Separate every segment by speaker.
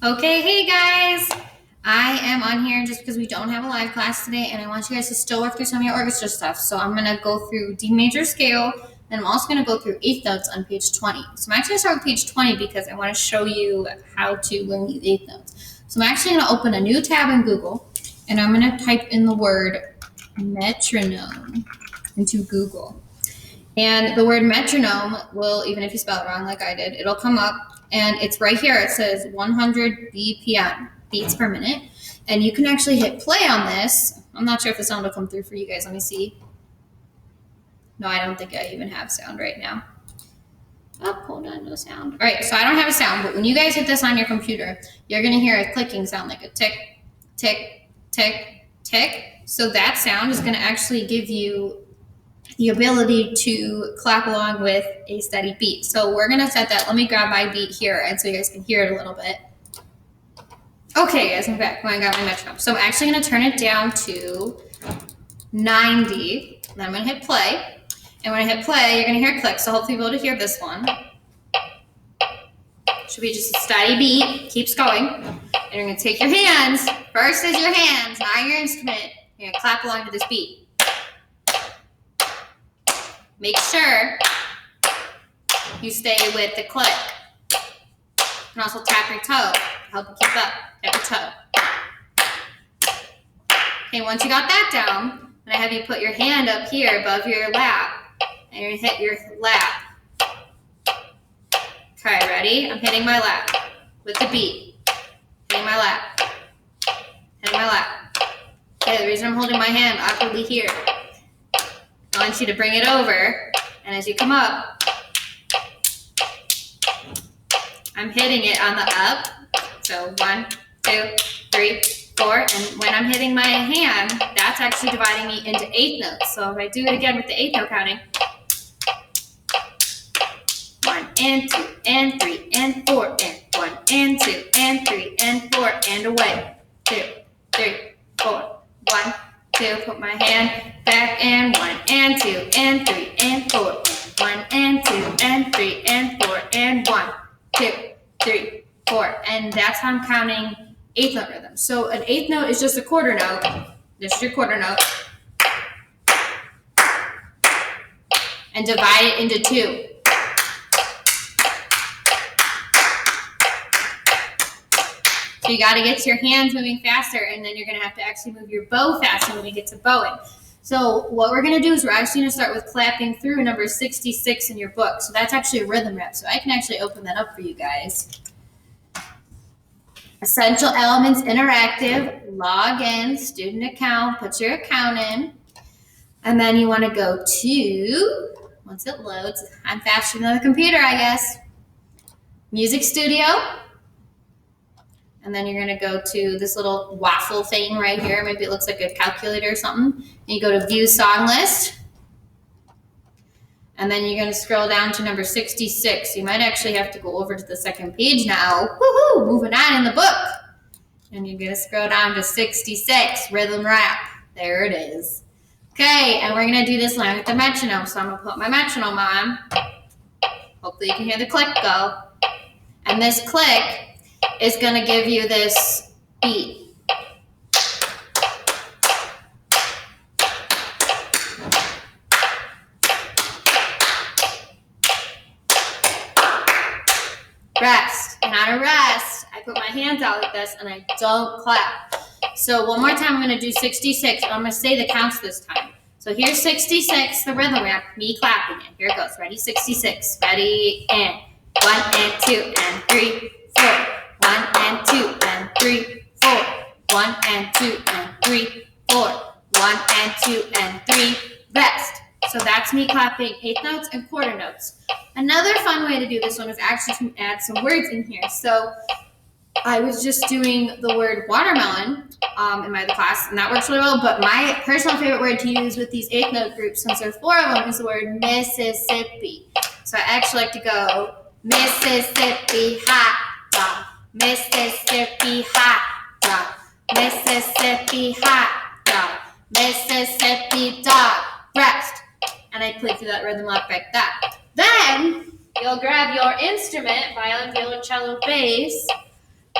Speaker 1: Okay, hey guys! I am on here just because we don't have a live class today, and I want you guys to still work through some of your orchestra stuff. So I'm going to go through D major scale, and I'm also going to go through eighth notes on page 20. So I'm actually going to start with page 20 because I want to show you how to learn these eighth notes. So I'm actually going to open a new tab in Google, and I'm going to type in the word metronome into Google. And the word metronome will, even if you spell it wrong like I did, it'll come up. And it's right here. It says 100 BPM, beats per minute. And you can actually hit play on this. I'm not sure if the sound will come through for you guys. Let me see. No, I don't think I even have sound right now. Oh, hold on, no sound. All right, so I don't have a sound, but when you guys hit this on your computer, you're going to hear a clicking sound like a tick, tick, tick, tick. So that sound is going to actually give you the ability to clap along with a steady beat. So we're going to set that. Let me grab my beat here and so you guys can hear it a little bit. Okay, guys, I'm back. I got my metronome. So I'm actually going to turn it down to 90. And then I'm going to hit play. And when I hit play, you're going to hear a click. So hopefully you'll be able to hear this one. Should be just a steady beat. Keeps going. And you're going to take your hands. First is your hands, not your instrument. You're going to clap along to this beat. Make sure you stay with the click. You can also tap your toe to help you keep up. Tap your toe. Okay, once you got that down, I'm going to have you put your hand up here above your lap. And you're going to hit your lap. Okay, ready? I'm hitting my lap with the beat. Hitting my lap. Hitting my lap. Okay, the reason I'm holding my hand awkwardly here, I want you to bring it over, and as you come up, I'm hitting it on the up. So 1, 2, 3, 4, and when I'm hitting my hand, that's actually dividing me into eighth notes. So if I do it again with the eighth note counting, 1 and 2 and 3 and 4 and 1 and 2 and 3 and 4 and away. 2, 3, 4, 1, 2, put my hand back, and 1 and 2 and 3 and 4 and 1 and 2 and 3 and 4 and 1, 2, 3, 4, and that's how I'm counting eighth note rhythm. So an eighth note is just a quarter note. This is your quarter note, and divide it into 2. So you got to get your hands moving faster, and then you're going to have to actually move your bow faster when we get to bowing. So what we're going to do is we're actually going to start with clapping through number 66 in your book. So that's actually a rhythm rap. So I can actually open that up for you guys. Essential Elements Interactive, log in, student account, put your account in. And then you want to go to, once it loads, I'm faster than the computer, I guess, Music Studio. And then you're going to go to this little waffle thing right here. Maybe it looks like a calculator or something. And you go to View Song List. And then you're going to scroll down to number 66. You might actually have to go over to the second page now. Woohoo! Moving on in the book. And you're going to scroll down to 66, Rhythm Rap. There it is. Okay, and we're going to do this line with the metronome. So I'm going to put my metronome on. Hopefully you can hear the click go. And this click is going to give you this beat. Rest. And on a rest, I put my hands out like this and I don't clap. So one more time, I'm going to do 66, and I'm going to say the counts this time. So here's 66, the rhythm rap, me clapping it. Here it goes. Ready? 66. Ready? And 1 and 2 and 3, 4. 1 and 2 and 3, 4. 1 and 2 and 3, 4. 1 and 2 and 3. Rest. So that's me clapping eighth notes and quarter notes. Another fun way to do this one is actually to add some words in here. So I was just doing the word watermelon in my other class, and that works really well. But my personal favorite word to use with these eighth note groups, since there's 4 of them, is the word Mississippi. So I actually like to go Mississippi hot dog. Mississippi hot dog, Mississippi hot dog, Mississippi dog, rest. And I play through that rhythm like that. Then you'll grab your instrument, violin, viola, cello, bass,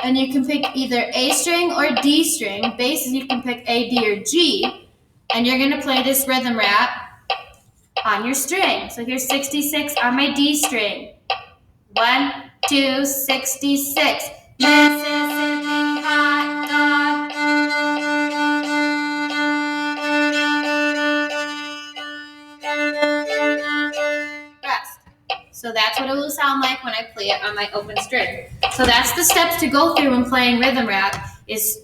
Speaker 1: and you can pick either A string or D string. Bass is you can pick A, D, or G, and you're going to play this rhythm rap on your string. So here's 66 on my D string. 1, 2, 66. Mississippi hot dog. Rest. So that's what it will sound like when I play it on my open string. So that's the steps to go through when playing rhythm rap is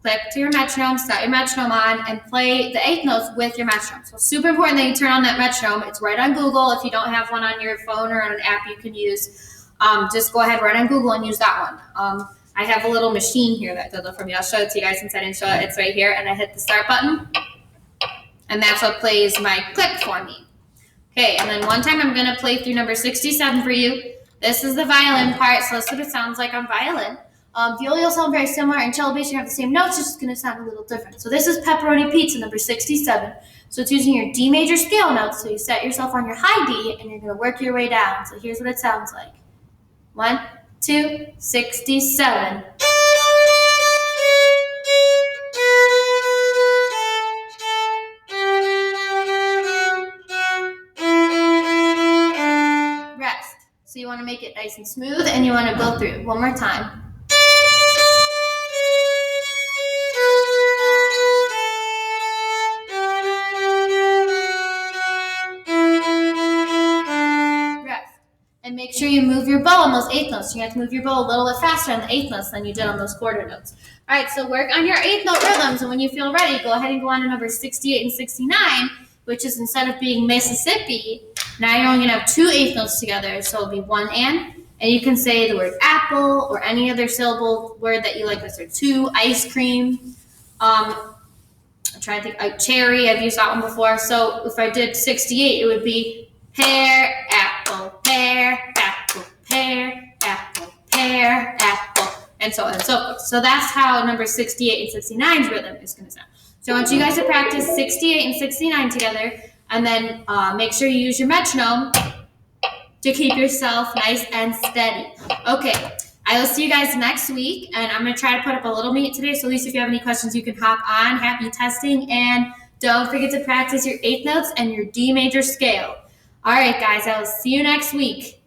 Speaker 1: click to your metronome, set your metronome on, and play the eighth notes with your metronome. So super important that you turn on that metronome. It's right on Google. If you don't have one on your phone or on an app you can use, just go ahead right on Google and use that one. I have a little machine here that does it for me. I'll show it to you guys since I didn't show it. It's right here, and I hit the start button, and that's what plays my click for me. Okay, and then one time I'm going to play through number 67 for you. This is the violin part, so that's what it sounds like on violin. Viola will sound very similar, and cello bass, you have the same notes, it's just going to sound a little different. So this is Pepperoni Pizza, number 67. So it's using your D major scale notes, so you set yourself on your high D, and you're going to work your way down. So here's what it sounds like. 1, 2, 67. Rest. So you want to make it nice and smooth, and you want to go through it one more time. And make sure you move your bow on those eighth notes. You have to move your bow a little bit faster on the eighth notes than you did on those quarter notes. All right, so work on your eighth note rhythms, and when you feel ready, go ahead and go on to number 68 and 69, which is instead of being Mississippi, now you're only going to have two eighth notes together, so it'll be one and you can say the word apple or any other syllable word that you like. This or two, ice cream. I'm trying to think, cherry, I've used that one before. So if I did 68, it would be pear, apple, pear, apple, pear, apple, pear, apple, and so on and so forth. So that's how number 68 and 69's rhythm is going to sound. So I want you guys to practice 68 and 69 together, and then make sure you use your metronome to keep yourself nice and steady. Okay, I will see you guys next week, and I'm going to try to put up a little meet today, so at least if you have any questions, you can hop on. Happy testing, and don't forget to practice your eighth notes and your D major scale. All right, guys, I will see you next week.